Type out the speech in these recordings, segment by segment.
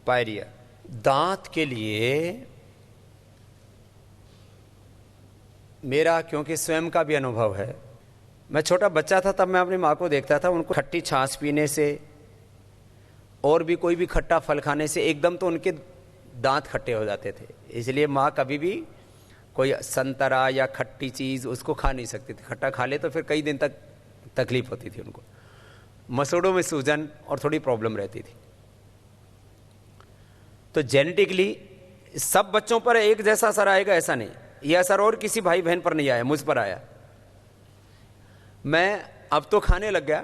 Pyorrhoea. दांत के लिए मेरा क्योंकि स्वयं का भी अनुभव है, मैं छोटा बच्चा था तब मैं अपनी माँ को देखता था, उनको खट्टी छाछ पीने से और भी कोई भी खट्टा फल खाने से एकदम तो उनके दांत खट्टे हो जाते थे। इसलिए माँ कभी भी कोई संतरा या खट्टी चीज़ उसको खा नहीं सकती थी। खट्टा खा ले तो फिर कई दिन तक तकलीफ होती थी उनको, मसूड़ों में सूजन और थोड़ी प्रॉब्लम रहती थी। तो जेनेटिकली सब बच्चों पर एक जैसा असर आएगा ऐसा नहीं, यह असर और किसी भाई बहन पर नहीं आया, मुझ पर आया। मैं अब तो खाने लग गया,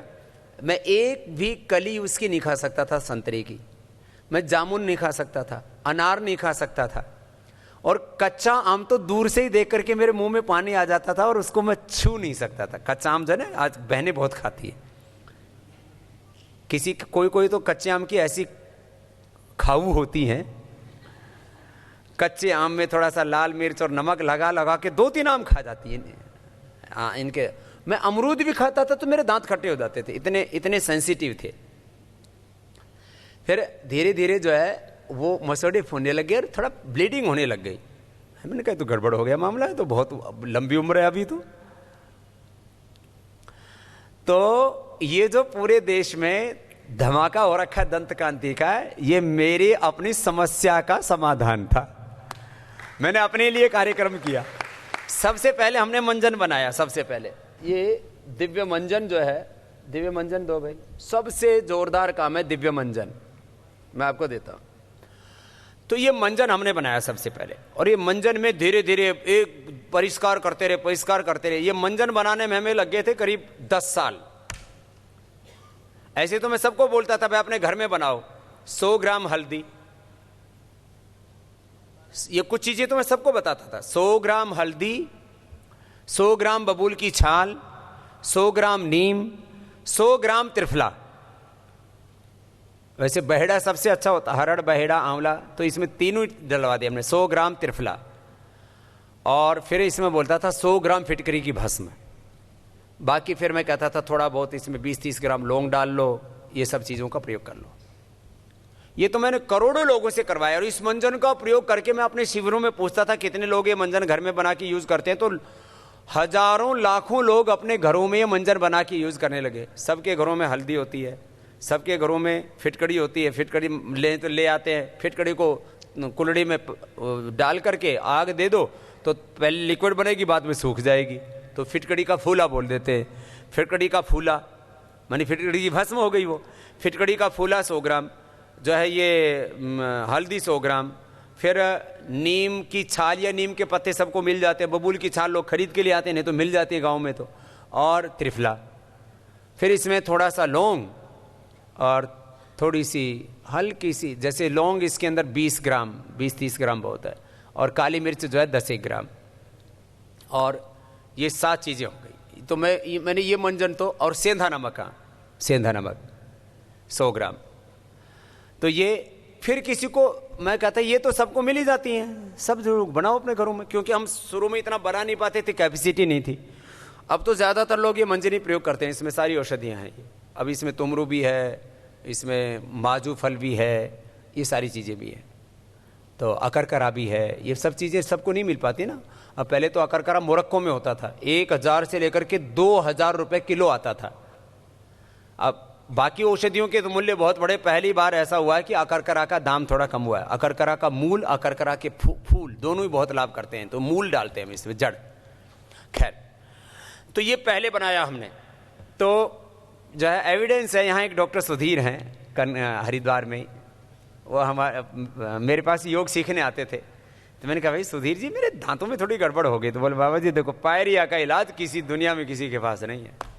मैं एक भी कली उसकी नहीं खा सकता था संतरे की, मैं जामुन नहीं खा सकता था, अनार नहीं खा सकता था, और कच्चा आम तो दूर से ही देख करके मेरे मुंह में पानी आ जाता था और उसको मैं छू नहीं सकता था। कच्चा आम जो है ना, आज बहनें बहुत खाती है, किसी कोई तो कच्चे आम की ऐसी खाऊ होती हैं, कच्चे आम में थोड़ा सा लाल मिर्च और नमक लगा लगा के 2-3 आम खा जाती है इनके। मैं अमरूद भी खाता था तो मेरे दांत खट्टे हो जाते थे, इतने सेंसिटिव थे। फिर धीरे धीरे जो है वो मसौड़े फूलने लगे और थोड़ा ब्लीडिंग होने लग गई। मैंने कहा तो गड़बड़ हो गया मामला है, तो बहुत लंबी उम्र है अभी तो ये जो पूरे देश में धमाका हो रखा है दंत कांति का, ये मेरी अपनी समस्या का समाधान था। मैंने अपने लिए कार्यक्रम किया। सबसे पहले हमने मंजन बनाया, सबसे पहले ये दिव्य मंजन जो है, दिव्य मंजन दो भाई, सबसे जोरदार काम है दिव्य मंजन, मैं आपको देता हूं। तो ये मंजन हमने बनाया सबसे पहले, और ये मंजन में धीरे धीरे एक परिष्कार करते रहे। ये मंजन बनाने में हमें लग गए थे करीब 10 साल। ऐसे तो मैं सबको बोलता था भाई अपने घर में बनाओ, 100 ग्राम हल्दी, ये कुछ चीजें तो मैं सबको बताता था। 100 ग्राम हल्दी, 100 ग्राम बबूल की छाल, 100 ग्राम नीम, 100 ग्राम त्रिफला। वैसे बहेड़ा सबसे अच्छा होता, हरड़ बहेड़ा आंवला, तो इसमें तीनों डलवा दिए हमने। 100 ग्राम त्रिफला, और फिर इसमें बोलता था 100 ग्राम फिटकरी की भस्म। बाकी फिर मैं कहता था थोड़ा बहुत इसमें 20-30 ग्राम लौंग डाल लो, ये सब चीज़ों का प्रयोग कर लो। ये तो मैंने करोड़ों लोगों से करवाया, और इस मंजन का प्रयोग करके मैं अपने शिविरों में पूछता था कितने लोग ये मंजन घर में बना के यूज़ करते हैं, तो हजारों लाखों लोग अपने घरों में ये मंजन बना के यूज़ करने लगे। सबके घरों में हल्दी होती है, सबके घरों में फिटकड़ी होती है, फिटकड़ी ले आते हैं, फिटकड़ी को कुल्हड़ी में डाल करके आग दे दो तो पहले लिक्विड बनेगी, बाद में सूख जाएगी, तो फिटकड़ी का फूला बोल देते हैं। फिटकड़ी का फूला मानी फिटकड़ी की भस्म हो गई। वो फिटकड़ी का फूला 100 ग्राम जो है, ये हल्दी 100 ग्राम, फिर नीम की छाल या नीम के पत्ते सबको मिल जाते हैं, बबूल की छाल लोग खरीद के लिए आते हैं, नहीं तो मिल जाती है गाँव में तो, और त्रिफला, फिर इसमें थोड़ा सा लौंग और थोड़ी सी हल्की सी, जैसे लौंग इसके अंदर 20 ग्राम 20-30 ग्राम बहुत है, और काली मिर्च जो है 10 ग्राम, और ये 7 चीज़ें हो गई। तो मैंने ये मंजन तो, और सेंधा नमक, हाँ सेंधा नमक 100 ग्राम। तो ये फिर किसी को मैं कहता ये तो सबको मिल ही जाती हैं, सब लोग बनाओ अपने घरों में, क्योंकि हम शुरू में इतना बना नहीं पाते थे, कैपेसिटी नहीं थी। अब तो ज़्यादातर लोग ये मंजन ही प्रयोग करते हैं, इसमें सारी औषधियाँ हैं। अब इसमें तुमरू भी है, इसमें माजू फल भी है, ये सारी चीज़ें भी हैं, तो अकरकरा भी है। ये सब चीज़ें सबको नहीं मिल पाती ना। अब पहले तो अकरकरा मोरक्को में होता था, 1000 से लेकर के 2000 रुपये किलो आता था। अब बाकी औषधियों के तो मूल्य बहुत बड़े, पहली बार ऐसा हुआ है कि अकरकरा का दाम थोड़ा कम हुआ है। अकरकरा का मूल, अकरकरा के फूल दोनों ही बहुत लाभ करते हैं, तो मूल डालते हैं हम इसमें, जड़। खैर, तो ये पहले बनाया हमने, तो जो है एविडेंस है। यहाँ एक डॉक्टर सुधीर हैं हरिद्वार में, वो मेरे पास योग सीखने आते थे, तो मैंने कहा भाई सुधीर जी मेरे दांतों में थोड़ी गड़बड़ हो गई। तो बोले बाबा जी देखो, पायरिया का इलाज किसी दुनिया में किसी के पास नहीं है।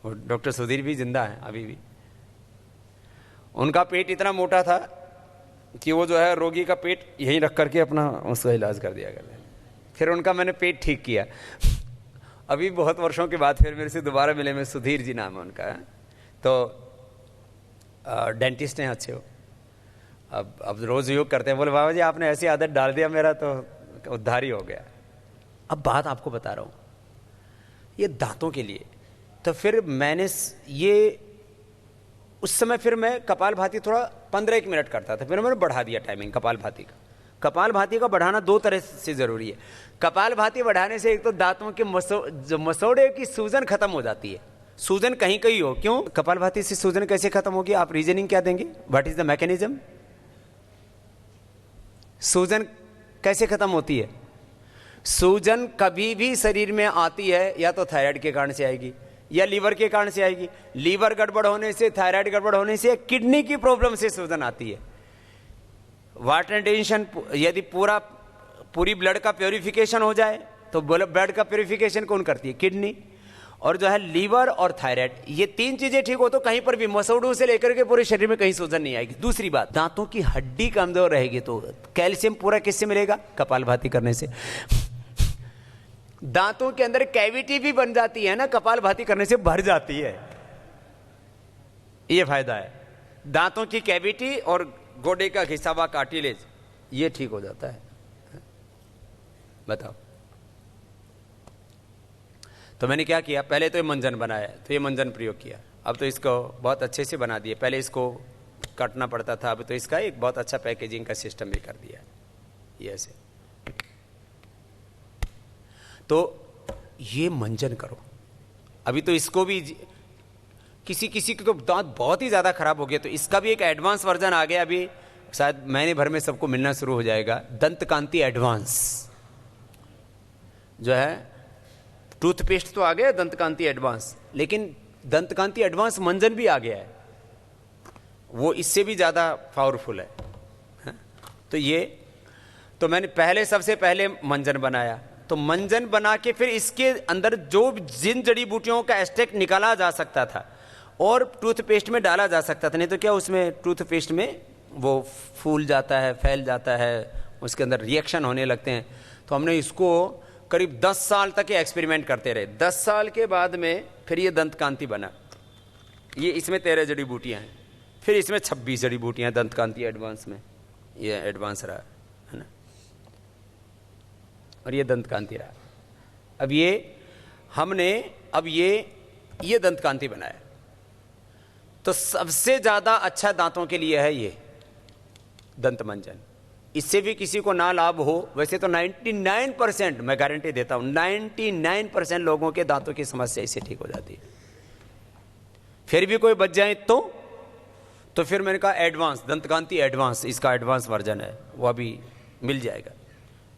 और डॉक्टर सुधीर भी जिंदा है अभी भी। उनका पेट इतना मोटा था कि वो जो है रोगी का पेट यहीं रख करके अपना उसका इलाज कर दिया करते। फिर उनका मैंने पेट ठीक किया। अभी बहुत वर्षों के बाद फिर मेरे से दोबारा मिले, मैं सुधीर जी नाम है उनका, तो डेंटिस्ट हैं अच्छे हो, अब रोज़ योग करते हैं। बोले बाबा जी आपने ऐसी आदत डाल दिया, मेरा तो उद्धार ही हो गया। अब बात आपको बता रहा हूँ, ये दांतों के लिए। तो फिर मैंने ये उस समय फिर मैं कपालभाति थोड़ा 15 मिनट करता था, फिर मैंने बढ़ा दिया टाइमिंग कपालभाति का। कपालभाति का बढ़ाना 2 तरह से जरूरी है। कपालभाति बढ़ाने से एक तो दांतों के मसौड़े की सूजन खत्म हो जाती है, सूजन कहीं कहीं हो। क्यों कपालभाति से सूजन कैसे खत्म होगी, आप रीजनिंग क्या देंगे, व्हाट इज द मैकेनिज्म? सूजन कैसे खत्म होती है? सूजन कभी भी शरीर में आती है या तो थायराइड के कारण से आएगी या लीवर के कारण से आएगी। लीवर गड़बड़ होने से, थायराइड गड़बड़ होने से, किडनी की प्रॉब्लम से सूजन आती है। वाटर रिटेंशन, यदि पूरी ब्लड का प्योरिफिकेशन हो जाए तो ब्लड का प्योरिफिकेशन कौन करती है? किडनी। और जो है लीवर और थायराइड, ये 3 चीजें ठीक हो तो कहीं पर भी मसौड़ों से लेकर के पूरे शरीर में कहीं सूजन नहीं आएगी। दूसरी बात, दांतों की हड्डी कमजोर रहेगी तो कैल्शियम पूरा किससे मिलेगा? कपालभाति करने से। दांतों के अंदर कैविटी भी बन जाती है ना, कपालभाति करने से भर जाती है, ये फायदा है। दांतों की कैविटी और गोडे का घिसा हुआ कार्टिलेज ये ठीक हो जाता है। बताओ। तो मैंने क्या किया, पहले तो ये मंजन बनाया, तो ये मंजन प्रयोग किया। अब तो इसको बहुत अच्छे से बना दिए, पहले इसको काटना पड़ता था, अब तो इसका एक बहुत अच्छा पैकेजिंग का सिस्टम भी कर दिया है, ये ऐसे। तो ये मंजन करो। अभी तो इसको भी किसी किसी के तो दांत बहुत ही ज्यादा खराब हो गया, तो इसका भी एक एडवांस वर्जन आ गया, अभी शायद महीने भर में सबको मिलना शुरू हो जाएगा। दंतकांति एडवांस जो है, टूथपेस्ट तो आ गया दंतकांति एडवांस, लेकिन दंतकांति एडवांस मंजन भी आ गया है, वो इससे भी ज्यादा पावरफुल है। तो ये तो मैंने सबसे पहले मंजन बनाया। तो मंजन बना के फिर इसके अंदर जो जिन जड़ी बूटियों का एक्सट्रैक्ट निकाला जा सकता था और टूथपेस्ट में डाला जा सकता था, नहीं तो क्या उसमें टूथपेस्ट में वो फूल जाता है, फैल जाता है, उसके अंदर रिएक्शन होने लगते हैं। तो हमने इसको करीब 10 साल तक एक्सपेरिमेंट करते रहे। 10 साल के बाद में फिर ये दंतकांति बना। ये इसमें 13 जड़ी बूटियां हैं, फिर इसमें 26 जड़ी बूटियां दंतकांति एडवांस में, ये एडवांस रहा है ना, और ये दंतकांति रहा। अब ये हमने ये दंतकांति बनाया। तो सबसे ज्यादा अच्छा दांतों के लिए है ये दंत मंजन। इससे भी किसी को ना लाभ हो, वैसे तो 99% मैं गारंटी देता हूं, 99% लोगों के दांतों की समस्या इससे ठीक हो जाती है। फिर भी कोई बच जाए तो फिर मैंने कहा एडवांस, दंतकांति एडवांस, इसका एडवांस वर्जन है, वो अभी मिल जाएगा।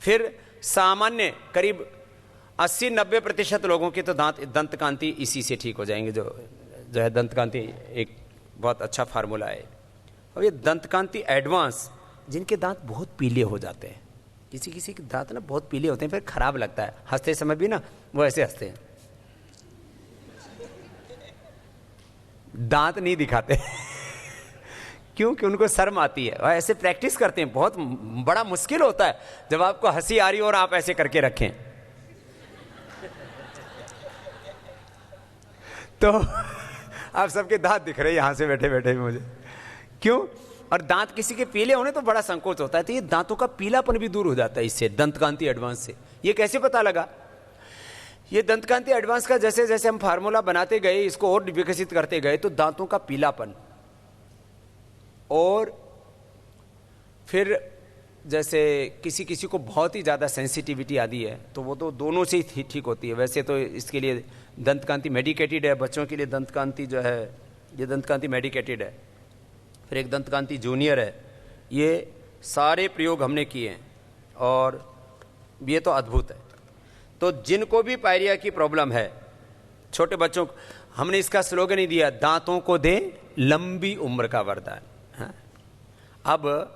फिर सामान्य करीब 80-90% लोगों के तो दंतकांति इसी से ठीक हो जाएंगे। जो है दंतकांति एक बहुत अच्छा फार्मूला है। और ये दंतकांति एडवांस, जिनके दांत बहुत पीले हो जाते हैं, किसी किसी के दांत ना बहुत पीले होते हैं, फिर खराब लगता है, हंसते समय भी ना वो ऐसे हंसते हैं, दांत नहीं दिखाते क्योंकि उनको शर्म आती है, और ऐसे प्रैक्टिस करते हैं। बहुत बड़ा मुश्किल होता है जब आपको हंसी आ रही हो और आप ऐसे करके रखें। तो आप सबके दांत दिख रहे हैं यहां से बैठे बैठे मुझे, क्यों? और दांत किसी के पीले होने तो बड़ा संकोच होता है, तो ये दांतों का पीलापन भी दूर हो जाता है इससे, दंतकांति एडवांस से। ये कैसे पता लगा? ये दंतकांति एडवांस का जैसे जैसे हम फार्मूला बनाते गए, इसको और विकसित करते गए, तो दांतों का पीलापन, और फिर जैसे किसी किसी को बहुत ही ज़्यादा सेंसिटिविटी आदि है, तो वो तो दोनों से ही ठीक होती है। वैसे तो इसके लिए दंतकांति मेडिकेटेड है, बच्चों के लिए दंतकांति जो है, ये दंतकांति मेडिकेटेड है। फिर एक दंतकांति जूनियर है। ये सारे प्रयोग हमने किए हैं और ये तो अद्भुत है। तो जिनको भी पायरिया की प्रॉब्लम है, छोटे बच्चों को, हमने इसका स्लोगन ही दिया, दांतों को दे लंबी उम्र का वरदान। हाँ? अब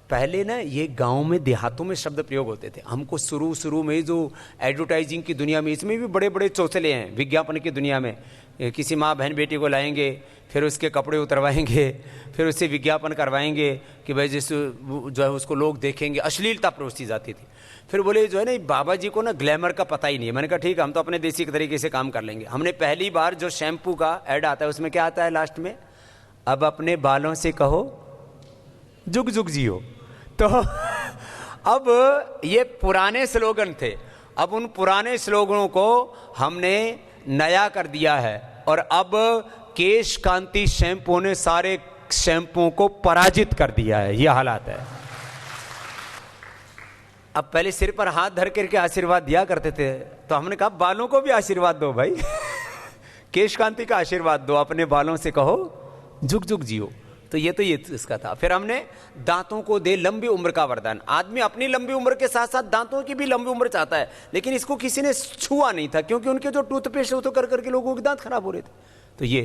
पहले ना ये गांव में देहातों में शब्द प्रयोग होते थे। हमको शुरू में जो एडवर्टाइजिंग की दुनिया में, इसमें भी बड़े बड़े चौचले हैं, विज्ञापन की दुनिया में किसी माँ बहन बेटी को लाएंगे, फिर उसके कपड़े उतरवाएंगे, फिर उससे विज्ञापन करवाएंगे कि भाई जैसे जो है उसको लोग देखेंगे, अश्लीलता परोसी जाती थी। फिर बोले जो है ना बाबा जी को ना ग्लैमर का पता ही नहीं है। मैंने कहा ठीक है, हम तो अपने देसी तरीके से काम कर लेंगे। हमने पहली बार जो शैम्पू का ऐड आता है उसमें क्या आता है लास्ट में, अब अपने बालों से कहो जुग जुग जियो। तो अब ये पुराने स्लोगन थे, अब उन पुराने स्लोगनों को हमने नया कर दिया है, और अब केश कांति शैम्पू ने सारे शैंपू को पराजित कर दिया है, यह हालात है। अब पहले सिर पर हाथ धर करके आशीर्वाद दिया करते थे, तो हमने कहा बालों को भी आशीर्वाद दो भाई केश कांति का आशीर्वाद दो, अपने बालों से कहो झुक झुक जियो। तो ये इसका था। फिर हमने दांतों को दे लंबी उम्र का वरदान। आदमी अपनी लंबी उम्र के साथ साथ दांतों की भी लंबी उम्र चाहता है, लेकिन इसको किसी ने छुआ नहीं था, क्योंकि उनके जो टूथपेस्ट हो तो कर करके लोगों के दांत खराब हो रहे थे। तो ये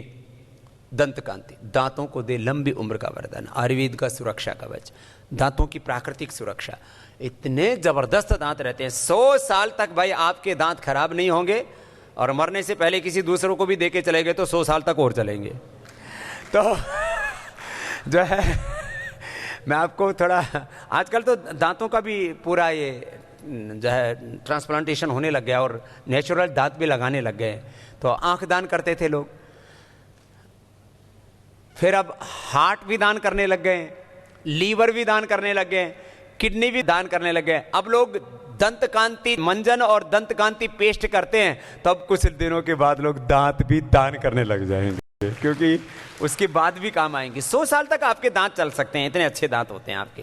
दंत कांति, दांतों को दे लंबी उम्र का वरदान, आयुर्वेद का सुरक्षा कवच, दांतों की प्राकृतिक सुरक्षा। इतने जबरदस्त दांत रहते हैं, 100 साल तक भाई आपके दांत खराब नहीं होंगे, और मरने से पहले किसी दूसरों को भी दे के चले गए तो 100 साल तक और चलेंगे। तो जो है मैं आपको थोड़ा, आजकल तो दांतों का भी पूरा ये जो है ट्रांसप्लांटेशन होने लग गया और नेचुरल दांत भी लगाने लग गए। तो आंख दान करते थे लोग, फिर अब हार्ट भी दान करने लग गए, लीवर भी दान करने लग गए, किडनी भी दान करने लग गए। अब लोग दंत कांति मंजन और दंत कांति पेस्ट करते हैं, तब कुछ दिनों के बाद लोग दांत भी दान करने लग जाएंगे, क्योंकि उसके बाद भी काम आएंगे। 100 साल तक आपके दांत चल सकते हैं, इतने अच्छे दांत होते हैं आपके।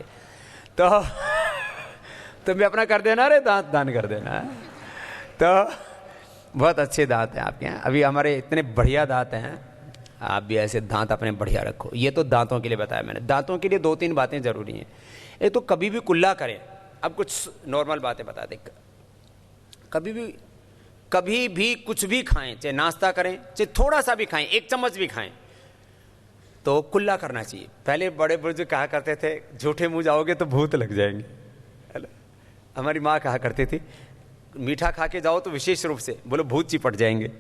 तो भी अपना कर देना, रे दांत दान कर देना। तो बहुत अच्छे दांत हैं आपके यहाँ, अभी हमारे इतने बढ़िया दांत हैं। आप भी ऐसे दांत अपने बढ़िया रखो। ये तो दांतों के लिए बताया मैंने। दांतों के लिए 2-3 बातें जरूरी हैं। एक तो कभी भी कुल्ला करें। अब कुछ नॉर्मल बातें बता दें। कभी भी कुछ भी खाएं, चाहे नाश्ता करें, चाहे थोड़ा सा भी खाएं, 1 चम्मच भी खाएं, तो कुल्ला करना चाहिए। पहले बड़े बुजुर्ग कहा करते थे, झूठे मुंह जाओगे तो भूत लग जाएंगे। हमारी माँ कहा करती थी, मीठा खा के जाओ तो विशेष रूप से बोलो भूत चिपट जाएंगे।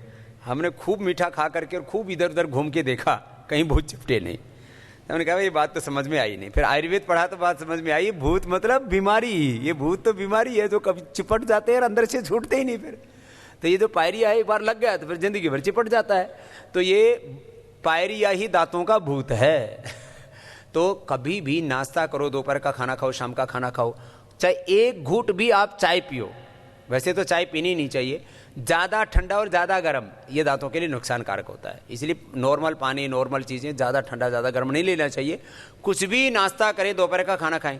हमने खूब मीठा खा करके और खूब इधर उधर घूम के देखा, कहीं भूत चिपटे नहीं। हमने कहा ये बात तो समझ में आई नहीं। फिर आयुर्वेद पढ़ा तो बात समझ में आई, भूत मतलब बीमारी। ये भूत तो बीमारी है जो कभी चिपट जाते हैं और अंदर से छूटते ही नहीं। फिर तो ये जो पायरिया है, एक बार लग गया तो फिर जिंदगी भर चिपट जाता है। तो ये पायरिया ही दांतों का भूत है। तो कभी भी नाश्ता करो, दोपहर का खाना खाओ, शाम का खाना खाओ, चाहे 1 घूंट भी आप चाय पियो। वैसे तो चाय पीनी नहीं चाहिए, ज़्यादा ठंडा और ज़्यादा गर्म ये दांतों के लिए नुकसानकारक होता है। इसलिए नॉर्मल पानी, नॉर्मल चीज़ें, ज़्यादा ठंडा ज़्यादा गर्म नहीं लेना चाहिए। कुछ भी नाश्ता करें, दोपहर का खाना खाएं,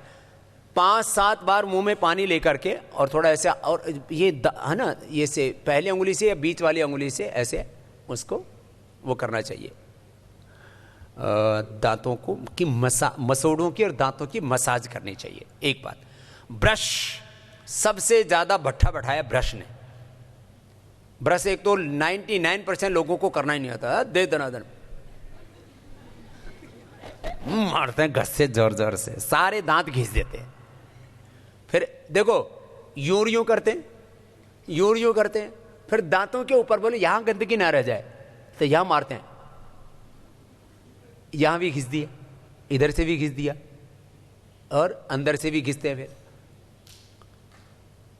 5-7 बार मुंह में पानी लेकर के, और थोड़ा ऐसा, और ये है ना, ये से पहली अंगुली से या बीच वाली अंगुली से ऐसे उसको वो करना चाहिए। दांतों को की मसोड़ों की और दांतों की मसाज करनी चाहिए। एक बात, ब्रश सबसे ज़्यादा भट्ठा बैठाया ब्रश ने। ब्रश एक तो 99% लोगों को करना ही नहीं आता, दे दनादन मारते हैं घस से, जोर जोर से सारे दांत घिस देते हैं। फिर देखो यूं करते हैं, यूं करते हैं, फिर दांतों के ऊपर बोले यहां गंदगी ना रह जाए तो यहां मारते हैं, यहां भी घिस दिया, इधर से भी घिस दिया, और अंदर से भी घिसते हैं। फिर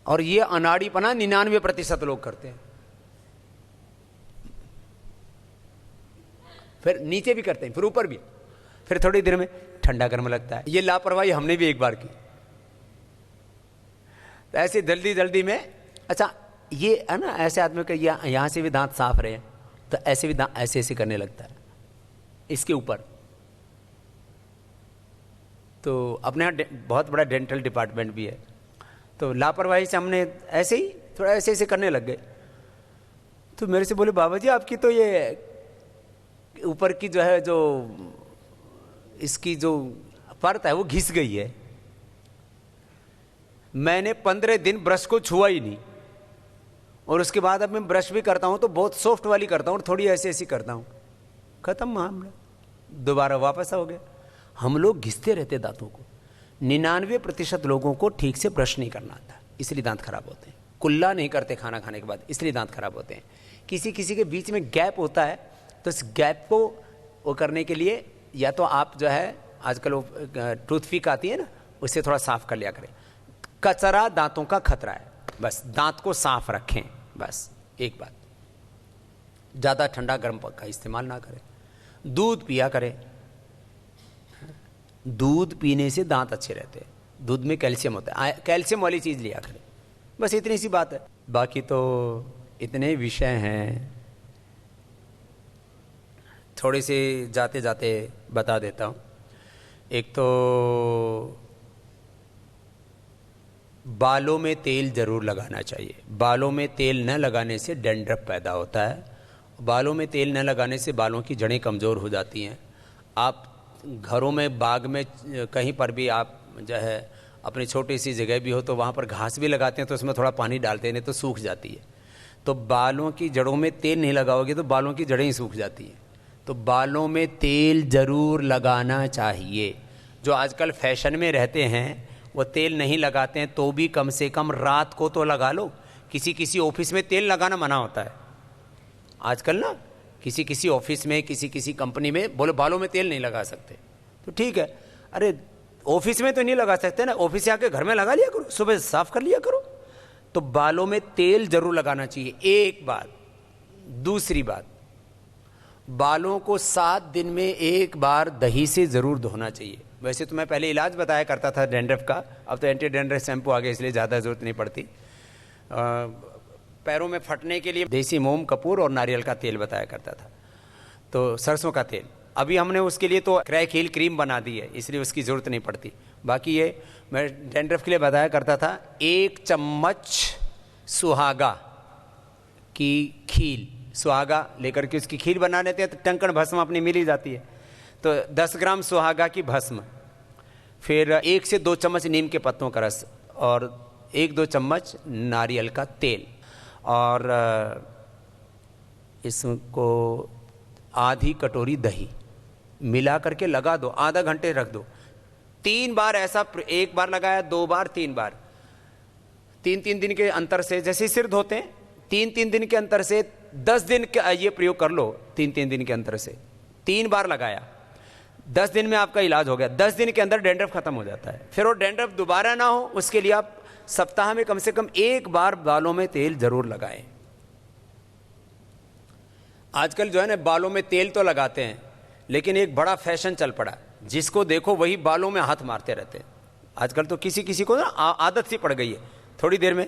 और ये अनाड़ीपना 99% लोग करते हैं। फिर नीचे भी करते हैं, फिर ऊपर भी, फिर थोड़ी देर में ठंडा गर्म लगता है। ये लापरवाही हमने भी एक बार की। तो ऐसे जल्दी जल्दी में, अच्छा ये है ना, ऐसे आदमी का यहां से भी दांत साफ रहे तो ऐसे भी दांत ऐसे ऐसे करने लगता है इसके ऊपर। तो अपने यहाँ बहुत बड़ा डेंटल डिपार्टमेंट भी है। तो लापरवाही से हमने ऐसे ही थोड़ा ऐसे ऐसे करने लग गए। तो मेरे से बोले बाबा जी आपकी तो ये ऊपर की जो है, जो इसकी जो परत है वो घिस गई है। मैंने 15 दिन ब्रश को छुआ ही नहीं, और उसके बाद अब मैं ब्रश भी करता हूं तो बहुत सॉफ्ट वाली करता हूं और थोड़ी ऐसी ऐसी करता हूं। खत्म मामला, दोबारा वापस हो गया। हम लोग घिसते रहते दांतों को। 99% लोगों को ठीक से ब्रश नहीं करना आता, इसलिए दांत खराब होते हैं। कुल्ला नहीं करते खाना खाने के बाद, इसलिए दांत खराब होते हैं। किसी किसी के बीच में गैप होता है, तो इस गैप को वो करने के लिए या तो आप जो है, आजकल वो टूथपिक आती है ना, उससे थोड़ा साफ कर लिया करें। कचरा दांतों का खतरा है, बस दांत को साफ रखें, बस एक बात। ज़्यादा ठंडा गर्म का इस्तेमाल ना करें। दूध पिया करें, दूध पीने से दांत अच्छे रहते हैं। दूध में कैल्शियम होता है, कैल्शियम वाली चीज़ लिया करें। बस इतनी सी बात है, बाकी तो इतने विषय हैं। थोड़ी सी जाते जाते बता देता हूँ। एक तो बालों में तेल ज़रूर लगाना चाहिए। बालों में तेल न लगाने से डैंड्रफ पैदा होता है। बालों में तेल न लगाने से बालों की जड़ें कमज़ोर हो जाती हैं। आप घरों में, बाग में, कहीं पर भी आप जो है अपनी छोटी सी जगह भी हो तो वहाँ पर घास भी लगाते हैं तो उसमें थोड़ा पानी डालते हैं, नहीं तो सूख जाती है। तो बालों की जड़ों में तेल नहीं लगाओगे तो बालों की जड़ें ही सूख जाती हैं। तो बालों में तेल ज़रूर लगाना चाहिए। जो आजकल फैशन में रहते हैं वो तेल नहीं लगाते हैं, तो भी कम से कम रात को तो लगा लो। किसी ऑफिस में तेल लगाना मना होता है आजकल ना, किसी ऑफिस में, किसी कंपनी में बोले बालों में तेल नहीं लगा सकते, तो ठीक है। अरे ऑफिस में तो नहीं लगा सकते ना, ऑफिस से आके घर में लगा लिया करो, सुबह साफ कर लिया करो। तो बालों में तेल जरूर लगाना चाहिए, एक बात। दूसरी बात, बालों को 7 दिन में एक बार दही से ज़रूर धोना चाहिए। वैसे तो मैं पहले इलाज बताया करता था डैंड्रफ का, अब तो एंटी डैंड्रफ शैम्पू आ गया इसलिए ज़्यादा ज़रूरत नहीं पड़ती। पैरों में फटने के लिए देसी मोम, कपूर और नारियल का तेल बताया करता था, तो सरसों का तेल। अभी हमने उसके लिए तो क्रैक हील क्रीम बना दी है, इसलिए उसकी ज़रूरत नहीं पड़ती। बाकी ये मैं डैंड्रफ के लिए बताया करता था, 1 चम्मच सुहागा की खील, सुहागा लेकर के उसकी खील बना लेते हैं तो टंकण भस्म अपनी मिल ही जाती है। तो 10 ग्राम सुहागा की भस्म, फिर 1 से 2 चम्मच नीम के पत्तों का रस और 1-2 चम्मच नारियल का तेल, और इसको आधी कटोरी दही मिला करके लगा दो, आधा घंटे रख दो। 3 बार ऐसा, एक बार लगाया, 2 बार, 3 बार, 3-3 दिन के अंतर से, जैसे सिर धोते हैं 3-3 दिन के अंतर से 10 दिन का ये प्रयोग कर लो। 3-3 दिन के अंतर से 3 बार लगाया, 10 दिन में आपका इलाज हो गया। 10 दिन के अंदर डैंड्रफ खत्म हो जाता है। फिर वो डैंड्रफ दोबारा ना हो उसके लिए आप सप्ताह में कम से कम 1 बार बालों में तेल जरूर लगाएं। आजकल जो है ना बालों में तेल तो लगाते हैं, लेकिन एक बड़ा फैशन चल पड़ा, जिसको देखो वही बालों में हाथ मारते रहते हैं। आजकल तो किसी को ना आदत सी पड़ गई है, थोड़ी देर में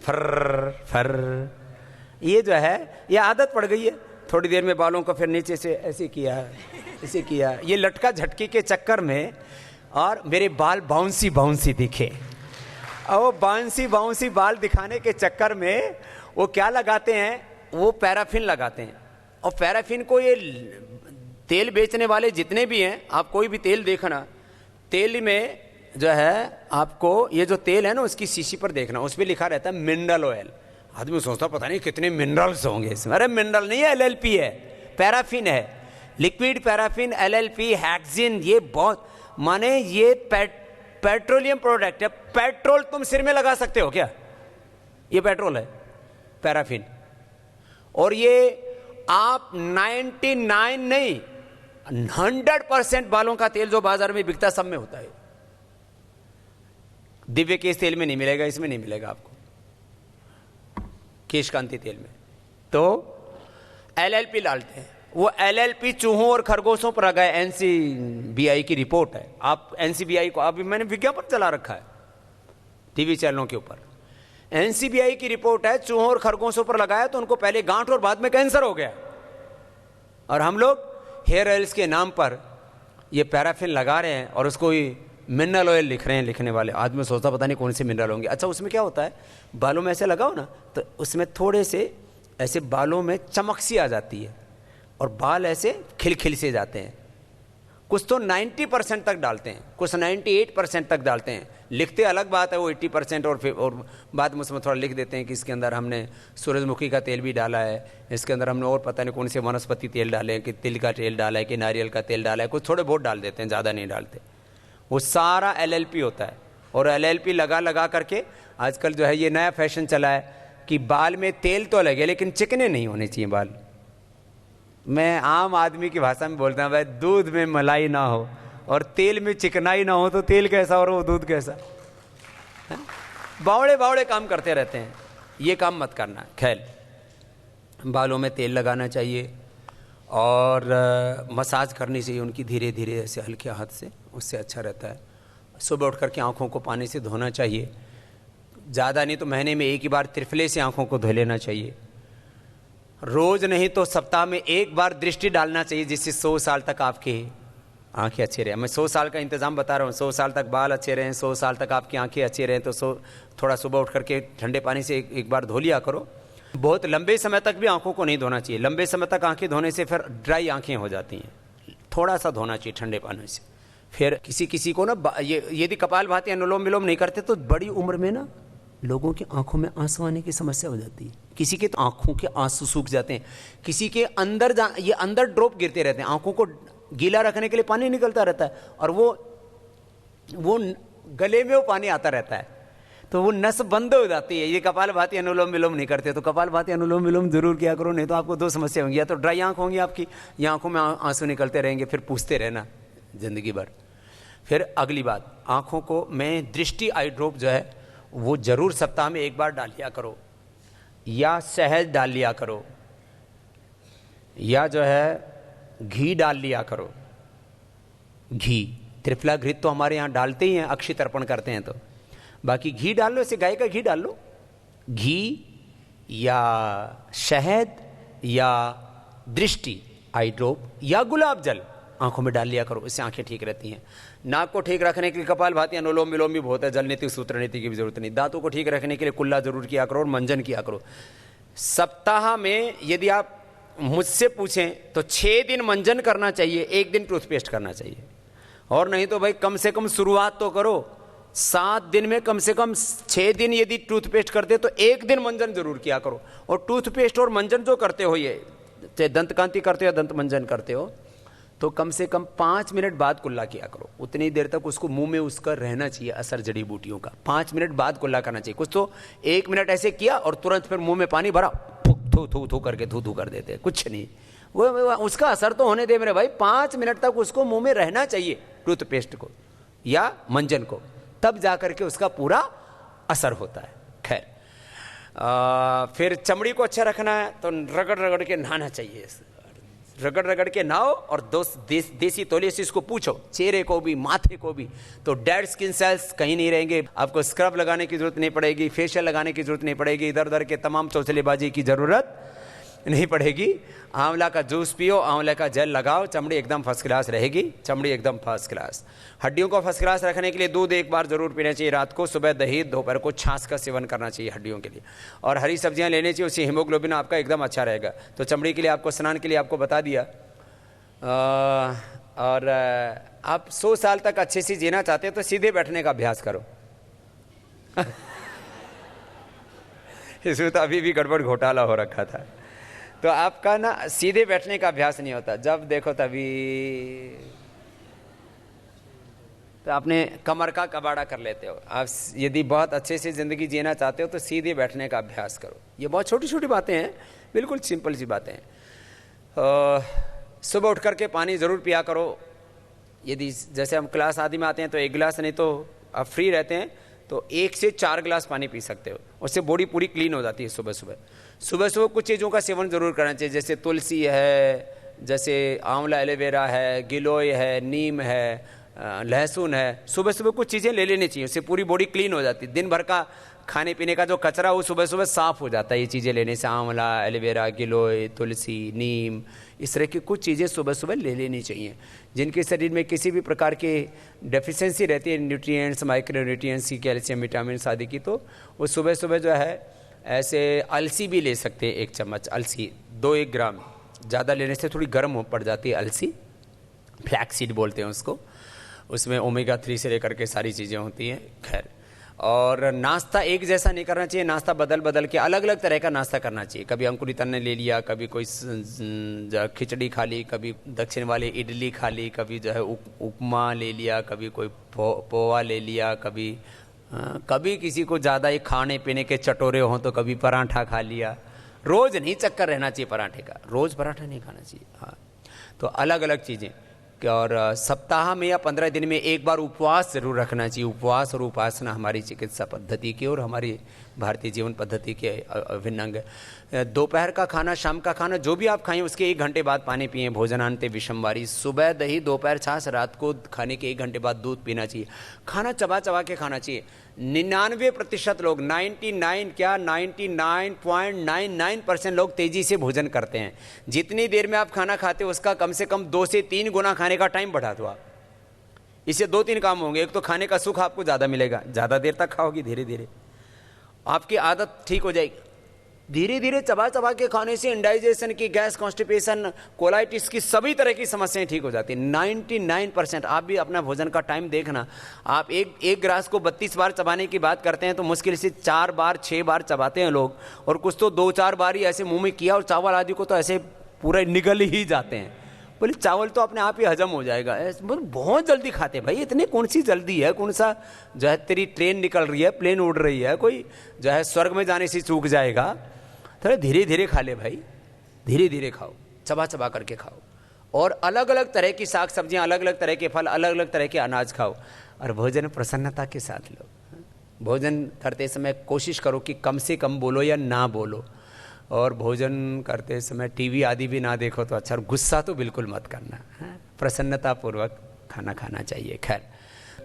फर फर, ये जो है ये आदत पड़ गई है। थोड़ी देर में बालों को फिर नीचे से ऐसे किया, ऐसे किया, ये लटका झटकी के चक्कर में, और मेरे बाल बाउंसी बाउंसी दिखे। और बाउंसी बाउंसी बाल दिखाने के चक्कर में वो क्या लगाते हैं, वो पैराफिन लगाते हैं। और पैराफिन को ये तेल बेचने वाले जितने भी हैं, आप कोई भी तेल देखना, तेल में जो है आपको ये जो तेल है ना उसकी शीशी पर देखना, उस पर लिखा रहता है मिनरल ऑयल। आदमी सोचता पता नहीं कितने मिनरल्स होंगे इसमें। अरे मिनरल नहीं है, LLP है, पैराफिन है, लिक्विड पैराफिन, LLP, हेक्सिन, ये बहुत, माने ये पेट्रोलियम प्रोडक्ट है। पेट्रोल तुम सिर में लगा सकते हो क्या? ये पेट्रोल है, पैराफिन। और ये आप 99 नहीं 100% बालों का तेल जो बाजार में बिकता सब में होता है। दिव्य केश तेल में नहीं मिलेगा, इसमें नहीं मिलेगा आपको, केश कांति तेल में। तो LLP डालते हैं। वो LLP चूहों और खरगोशों पर लगा है, NCBI की रिपोर्ट है। आप NCBI को, अभी मैंने विज्ञापन चला रखा है टीवी चैनलों के ऊपर, NCBI की रिपोर्ट है, चूहों और खरगोशों पर लगाया तो उनको पहले गांठ और बाद में कैंसर हो गया। और हम लोग हेयर ऑयल्स के नाम पर ये पैराफिन लगा रहे हैं और उसको मिनरल ऑयल लिख रहे हैं लिखने वाले। आदमी सोचता पता नहीं कौन से मिनरल होंगे। अच्छा, उसमें क्या होता है, बालों में ऐसे लगाओ ना तो उसमें थोड़े से ऐसे बालों में चमक सी आ जाती है और बाल ऐसे खिलखिल से जाते हैं। कुछ तो 90% तक डालते हैं, कुछ 98% तक डालते हैं। लिखते अलग बात है वो 80%, और बाद में उसमें थोड़ा लिख देते हैं कि इसके अंदर हमने सूरजमुखी का तेल भी डाला है, इसके अंदर हमने और पता नहीं कौन से वनस्पति तेल डाले हैं, कि तिल का तेल डाला है, कि नारियल का तेल डाला है। कुछ थोड़े बहुत डाल देते हैं, ज़्यादा नहीं डालते। वो सारा LLP होता है। और LLP लगा करके आजकल जो है ये नया फैशन चला है कि बाल में तेल तो लगे लेकिन चिकने नहीं होने चाहिए बाल। मैं आम आदमी की भाषा में बोलता हूँ, भाई दूध में मलाई ना हो और तेल में चिकनाई ना हो तो तेल कैसा और वो दूध कैसा? बावड़े बावड़े काम करते रहते हैं, ये काम मत करना। खैर, बालों में तेल लगाना चाहिए और मसाज करनी चाहिए उनकी, धीरे धीरे ऐसे हल्के हाथ से, उससे अच्छा रहता है। सुबह उठ करके आँखों को पानी से धोना चाहिए, ज़्यादा नहीं तो महीने में 1 ही बार त्रिफले से आँखों को धो लेना चाहिए। रोज नहीं तो सप्ताह में एक बार दृष्टि डालना चाहिए, जिससे 100 साल तक आपकी आंखें अच्छी रहे। मैं 100 साल का इंतजाम बता रहा हूँ, 100 साल तक बाल अच्छे रहें, 100 साल तक आपकी आंखें अच्छी रहें, तो थोड़ा सुबह उठ करके ठंडे पानी से एक बार धो लिया करो। बहुत लंबे समय तक भी आंखों को नहीं धोना चाहिए, लंबे समय तक आंखें धोने से फिर ड्राई आंखें हो जाती हैं, थोड़ा सा धोना चाहिए ठंडे पानी से। फिर किसी को ना ये यदि कपालभाति अनुलोम विलोम नहीं करते तो बड़ी उम्र में ना लोगों की आंखों में आंसू आने की समस्या हो जाती है। किसी के तो आंखों के आंसू सूख जाते हैं, किसी के अंदर ये अंदर ड्रॉप गिरते रहते हैं, आंखों को गीला रखने के लिए पानी निकलता रहता है और वो गले में वो पानी आता रहता है, तो वो नस बंद हो जाती है। ये कपालभाति अनुलोम विलोम नहीं करते तो कपालभाति अनुलोम विलोम जरूर किया करो, नहीं तो आपको 2 समस्या होंगी, या तो ड्राई आंख होंगी आपकी, या आंखों में आंसू निकलते रहेंगे, फिर पूछते रहना जिंदगी भर। फिर अगली बात, आंखों को मैं दृष्टि आई ड्रॉप जो है वो जरूर सप्ताह में एक बार डाल लिया करो, या शहद डाल लिया करो, या जो है घी डाल लिया करो। घी त्रिफला घृत तो हमारे यहाँ डालते ही हैं, अक्षय तर्पण करते हैं, तो बाकी घी डाल लो, इसे गाय का घी डाल लो, घी या शहद या दृष्टि आई ड्रॉप या गुलाब जल आंखों में डाल लिया करो, इससे आंखें ठीक रहती हैं। नाक को ठीक रखने के लिए कपालभाति अनुलोम विलोम भी बहुत है, जल नीति सूत्र नीति की भी जरूरत नहीं। दांतों को ठीक रखने के लिए कुल्ला जरूर किया करो और मंजन किया करो। सप्ताह में यदि आप मुझसे पूछें तो 6 दिन मंजन करना चाहिए, 1 दिन टूथपेस्ट करना चाहिए, और नहीं तो भाई कम से कम शुरुआत तो करो। 7 दिन में कम से कम 6 दिन यदि टूथपेस्ट करते तो 1 दिन मंजन जरूर किया करो। और टूथपेस्ट और मंजन जो करते हो, ये चाहे दंत कांति करते हो या दंत मंजन करते हो, तो कम से कम 5 मिनट बाद कुल्ला किया करो। उतनी देर तक उसको मुंह में उसका रहना चाहिए असर जड़ी बूटियों का। 5 मिनट बाद कुल्ला करना चाहिए। कुछ तो 1 मिनट ऐसे किया और तुरंत फिर मुंह में पानी भरा, थू थू थू करके थू थू कर देते, कुछ नहीं, वो उसका असर तो होने दे मेरे भाई। 5 मिनट तक उसको मुंह में रहना चाहिए टूथपेस्ट को या मंजन को, तब जाकर के उसका पूरा असर होता है। खैर, फिर चमड़ी को अच्छा रखना है तो रगड़ रगड़ के नहाना चाहिए, रगड़ रगड़ के नहाओ। और देसी तौलिए से इसको पूछो, चेहरे को भी माथे को भी, तो डेड स्किन सेल्स कहीं नहीं रहेंगे। आपको स्क्रब लगाने की जरूरत नहीं पड़ेगी, फेशियल लगाने की जरूरत नहीं पड़ेगी, इधर उधर के तमाम चौचलेबाजी की जरूरत नहीं पड़ेगी। आंवला का जूस पियो, आंवले का जेल लगाओ, चमड़ी एकदम फर्स्ट क्लास रहेगी, चमड़ी एकदम फर्स्ट क्लास। हड्डियों को फर्स्ट क्लास रखने के लिए दूध 1 बार जरूर पीना चाहिए रात को, सुबह दही, दोपहर को छाछ का सेवन करना चाहिए हड्डियों के लिए। और हरी सब्जियां लेनी चाहिए, उससे हीमोग्लोबिन आपका एकदम अच्छा रहेगा। तो चमड़ी के लिए आपको, स्नान के लिए आपको बता दिया। और आप 100 साल तक अच्छे से जीना चाहते हो तो सीधे बैठने का अभ्यास करो। इसमें तो अभी भी गड़बड़ घोटाला हो रखा था। तो आपका ना सीधे बैठने का अभ्यास नहीं होता, जब देखो तभी तो आपने कमर का कबाड़ा कर लेते हो। आप यदि बहुत अच्छे से ज़िंदगी जीना चाहते हो तो सीधे बैठने का अभ्यास करो। ये बहुत छोटी छोटी बातें हैं, बिल्कुल सिंपल सी बातें हैं। सुबह उठ करके पानी ज़रूर पिया करो। यदि जैसे हम क्लास आदि में आते हैं तो 1 गिलास, नहीं तो आप फ्री रहते हैं तो 1 से 4 गिलास पानी पी सकते हो, उससे बॉडी पूरी क्लीन हो जाती है। सुबह सुबह कुछ चीज़ों का सेवन जरूर करना चाहिए, जैसे तुलसी है, जैसे आंवला एलोवेरा है, गिलोय है, नीम है, लहसुन है। सुबह कुछ चीज़ें ले लेनी चाहिए, उससे पूरी बॉडी क्लीन हो जाती है। दिन भर का खाने पीने का जो कचरा वो सुबह साफ हो जाता है ये चीज़ें लेने से। आंवला, एलोवेरा, गिलोय, तुलसी, नीम, इस तरह की कुछ चीज़ें सुबह ले लेनी चाहिए। जिनके शरीर में किसी भी प्रकार की डेफिशिएंसी रहती है, न्यूट्रिएंट्स, माइक्रो न्यूट्रिएंट्स की, कैल्शियम, विटामिन आदि की, तो वो सुबह जो है ऐसे अलसी भी ले सकते हैं। 1 चम्मच अलसी, 2-1 ग्राम, ज़्यादा लेने से थोड़ी गर्म पड़ जाती है अलसी, फ्लैक्सीड बोलते हैं उसको। उसमें ओमेगा 3 से लेकर के सारी चीज़ें होती हैं। खैर, और नाश्ता एक जैसा नहीं करना चाहिए, नाश्ता बदल के अलग अलग तरह का नाश्ता करना चाहिए। कभी अंकुरित अन्न ले लिया, कभी कोई खिचड़ी खा ली, कभी दक्षिण वाले इडली खा ली, कभी जो है उपमा ले लिया, कभी कोई पोहा ले लिया, कभी किसी को ज़्यादा ही खाने पीने के चटोरे हों तो कभी पराठा खा लिया। रोज़ नहीं चक्कर रहना चाहिए पराठे का, रोज़ पराठा नहीं खाना चाहिए। हाँ, तो अलग अलग चीज़ें। और सप्ताह में या 15 दिन में 1 बार उपवास जरूर रखना चाहिए। उपवास और उपासना हमारी चिकित्सा पद्धति की और हमारी भारतीय जीवन पद्धति के अभिन्न अंग है। दोपहर का खाना, शाम का खाना जो भी आप खाएं उसके 1 घंटे बाद पानी पिएं। भोजनांते विषमवारी, सुबह दही, दोपहर छाछ, रात को खाने के 1 घंटे बाद दूध पीना चाहिए। खाना चबा के खाना चाहिए, 99% लोग, 99 क्या 99.99% लोग तेजी से भोजन करते हैं। जितनी देर में आप खाना खाते हो उसका कम से कम 2 से 3 गुना खाने का टाइम बढ़ा दो आप। इससे 2-3 काम होंगे। एक तो खाने का सुख आपको ज़्यादा मिलेगा, ज़्यादा देर तक खाओगी, धीरे धीरे आपकी आदत ठीक हो जाएगी। धीरे धीरे चबा चबा के खाने से इंडाइजेशन की, गैस, कॉन्स्टिपेशन, कोलाइटिस की सभी तरह की समस्याएं ठीक हो जाती हैं 99%। आप भी अपना भोजन का टाइम देखना। आप एक ग्रास को 32 बार चबाने की बात करते हैं तो मुश्किल से 4 बार 6 बार चबाते हैं लोग, और कुछ तो 2-4 बार ही ऐसे मुंह में किया, और चावल आदि को तो ऐसे पूरा निगल ही जाते हैं। बोले चावल तो अपने आप ही हजम हो जाएगा। बहुत जल्दी खाते हैं भाई, इतनी कौन सी जल्दी है, कौन सा जो है तेरी ट्रेन निकल रही है, प्लेन उड़ रही है, कोई जो है स्वर्ग में जाने से चूक जाएगा। थोड़ा धीरे धीरे खा ले भाई, धीरे धीरे खाओ, चबा चबा करके खाओ, और अलग अलग तरह की साग सब्जियां, अलग अलग तरह के फल, अलग अलग तरह के अनाज खाओ, और भोजन प्रसन्नता के साथ लो। भोजन करते समय कोशिश करो कि कम से कम बोलो या ना बोलो, और भोजन करते समय टीवी आदि भी ना देखो तो अच्छा। और गुस्सा तो बिल्कुल मत करना, प्रसन्नता पूर्वक खाना खाना चाहिए। खैर,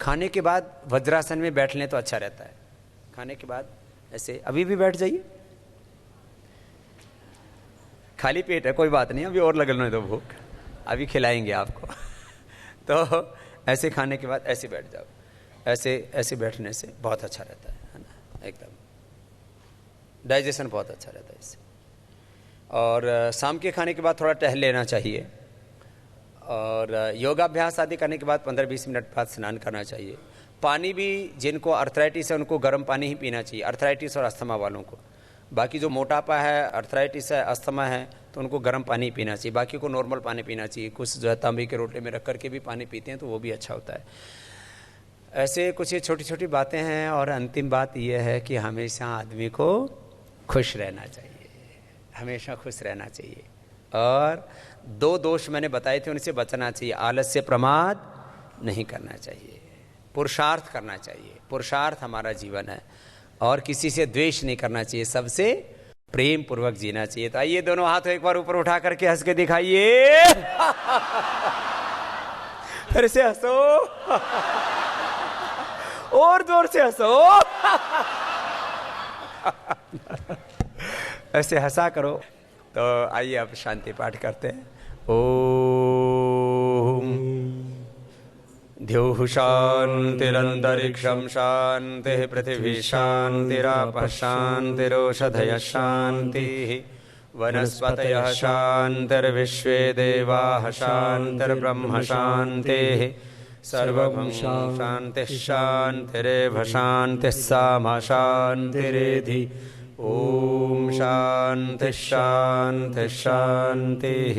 खाने के बाद वज्रासन में बैठ लें तो अच्छा रहता है। खाने के बाद ऐसे अभी भी बैठ जाइए, खाली पेट है कोई बात नहीं, अभी और लगने दो भूख, अभी खिलाएंगे आपको। तो ऐसे खाने के बाद ऐसे बैठ जाओ, ऐसे बैठने से बहुत अच्छा रहता है ना, एकदम डाइजेशन बहुत अच्छा रहता है इससे। और शाम के खाने के बाद थोड़ा टहल लेना चाहिए, और योगाभ्यास आदि करने के बाद 15-20 मिनट बाद स्नान करना चाहिए। पानी भी, जिनको अर्थराइटिस है उनको गर्म पानी ही पीना चाहिए, अर्थराइटिस और अस्थमा वालों को। बाकी जो मोटापा है, अर्थराइटिस है, अस्थमा है, तो उनको गर्म पानी पीना चाहिए, बाकी को नॉर्मल पानी पीना चाहिए। कुछ जो है तांबे के रोटे में रख करके भी पानी पीते हैं तो वो भी अच्छा होता है। ऐसे कुछ ये छोटी छोटी बातें हैं। और अंतिम बात यह है कि हमेशा आदमी को खुश रहना चाहिए, हमेशा खुश रहना चाहिए। और 2 दोष मैंने बताए थे, उनसे बचना चाहिए। आलस्य, प्रमाद नहीं करना चाहिए, पुरुषार्थ करना चाहिए। पुरुषार्थ हमारा जीवन है, और किसी से द्वेष नहीं करना चाहिए, सबसे प्रेम पूर्वक जीना चाहिए। तो आइए दोनों हाथ एक बार ऊपर उठा करके हंस के दिखाइए। फिर से हंसो, और जोर से हंसो। ऐसे हंसा करो। तो आइए अब शांति पाठ करते हैं। ओम द्यौः शान्तिरन्तरिक्षं शान्तिः, पृथिवी शान्तिरापः शान्तिरोषधयः शान्तिः, वनस्पतयः शान्तिर्विश्वे देवाः शान्तिर्ब्रह्म शान्तिः, सर्वं शान्तिः शान्तिरेव शान्तिः सामा शान्तिरेधि। ओम शान्तिः शान्तिः शान्तिः।